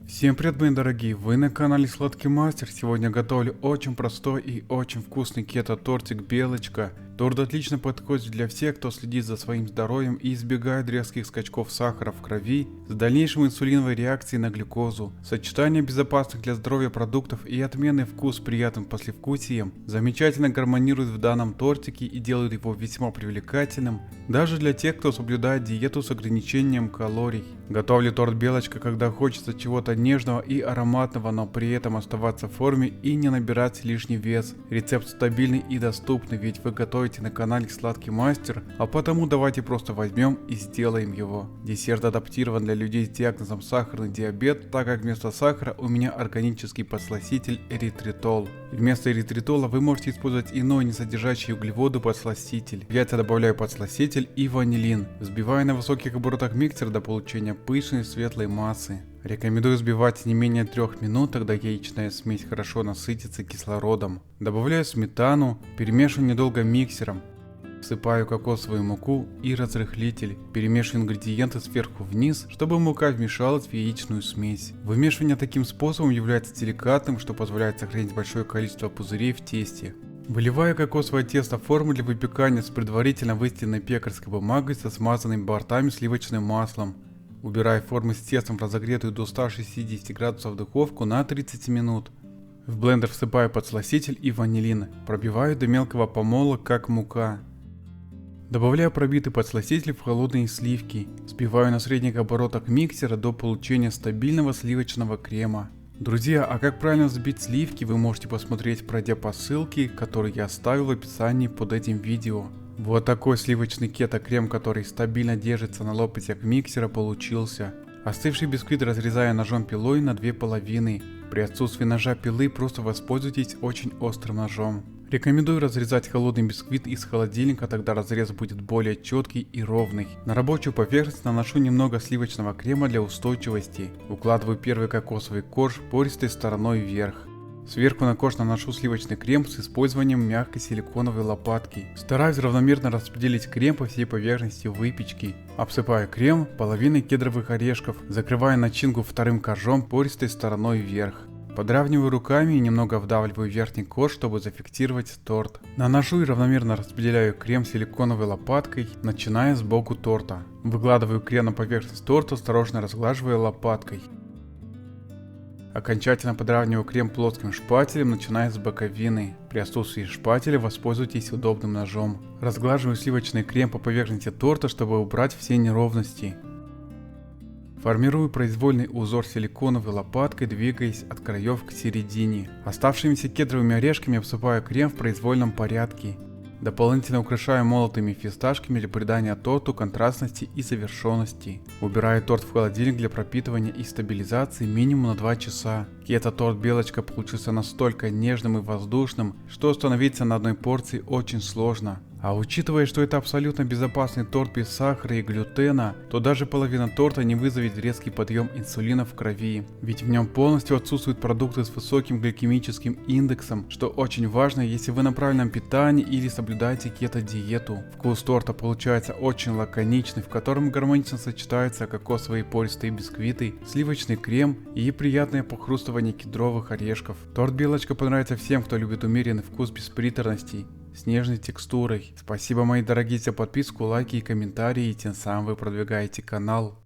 Всем привет, мои дорогие, вы на канале Сладкий Мастер. Сегодня готовлю очень простой и очень вкусный кето-тортик Белочка. Торт отлично подходит для всех, кто следит за своим здоровьем и избегает резких скачков сахара в крови с дальнейшей инсулиновой реакцией на глюкозу. Сочетание безопасных для здоровья продуктов и отменный вкус с приятным послевкусием замечательно гармонирует в данном тортике и делает его весьма привлекательным даже для тех, кто соблюдает диету с ограничением калорий. Готовлю торт Белочка, когда хочется чего-то нежного и ароматного, но при этом оставаться в форме и не набирать лишний вес. Рецепт стабильный и доступный, ведь вы готовите на канале Сладкий Мастер, а потому давайте просто возьмем и сделаем его. Десерт адаптирован для людей с диагнозом сахарный диабет, так как вместо сахара у меня органический подсластитель эритритол. Вместо эритритола вы можете использовать иной, не содержащий углеводы подсластитель. В яйца добавляю подсластитель и ванилин. Взбиваю на высоких оборотах миксер до получения пышной светлой массы. Рекомендую взбивать не менее 3 минут, тогда яичная смесь хорошо насытится кислородом. Добавляю сметану, перемешиваю недолго миксером. Всыпаю кокосовую муку и разрыхлитель. Перемешиваю ингредиенты сверху вниз, чтобы мука вмешалась в яичную смесь. Вымешивание таким способом является деликатным, что позволяет сохранить большое количество пузырей в тесте. Выливаю кокосовое тесто в форму для выпекания с предварительно выстеленной пекарской бумагой со смазанными бортами сливочным маслом. Убираю формы с тестом в разогретую до 160 градусов духовку на 30 минут. В блендер всыпаю подсластитель и ванилин. Пробиваю до мелкого помола, как мука. Добавляю пробитый подсластитель в холодные сливки. Взбиваю на средних оборотах миксера до получения стабильного сливочного крема. Друзья, а как правильно взбить сливки, вы можете посмотреть, пройдя по ссылке, которую я оставил в описании под этим видео. Вот такой сливочный кето-крем, который стабильно держится на лопастях миксера, получился. Остывший бисквит разрезаю ножом пилой на 2 половины. При отсутствии ножа пилы просто воспользуйтесь очень острым ножом. Рекомендую разрезать холодный бисквит из холодильника, тогда разрез будет более четкий и ровный. На рабочую поверхность наношу немного сливочного крема для устойчивости. Укладываю первый кокосовый корж пористой стороной вверх. Сверху на корж наношу сливочный крем с использованием мягкой силиконовой лопатки. Стараюсь равномерно распределить крем по всей поверхности выпечки. Обсыпаю крем половиной кедровых орешков, закрываю начинку вторым коржом пористой стороной вверх. Подравниваю руками и немного вдавливаю верхний корж, чтобы зафиксировать торт. Наношу и равномерно распределяю крем силиконовой лопаткой, начиная с боку торта. Выкладываю крем на поверхность торта, осторожно разглаживая лопаткой. Окончательно подравниваю крем плоским шпателем, начиная с боковины. При отсутствии шпателя воспользуйтесь удобным ножом. Разглаживаю сливочный крем по поверхности торта, чтобы убрать все неровности. Формирую произвольный узор силиконовой лопаткой, двигаясь от краев к середине. Оставшимися кедровыми орешками обсыпаю крем в произвольном порядке. Дополнительно украшаю молотыми фисташками для придания торту контрастности и завершенности. Убираю торт в холодильник для пропитывания и стабилизации минимум на 2 часа. Кето-торт Белочка получился настолько нежным и воздушным, что остановиться на одной порции очень сложно. А учитывая, что это абсолютно безопасный торт без сахара и глютена, то даже половина торта не вызовет резкий подъем инсулина в крови. Ведь в нем полностью отсутствуют продукты с высоким гликемическим индексом, что очень важно, если вы на правильном питании или соблюдаете кето-диету. Вкус торта получается очень лаконичный, в котором гармонично сочетаются кокосовые пористые бисквиты, сливочный крем и приятное похрустывание кедровых орешков. Торт Белочка понравится всем, кто любит умеренный вкус без приторностей, с нежной текстурой. Спасибо, мои дорогие, за подписку, лайки и комментарии, и тем самым вы продвигаете канал.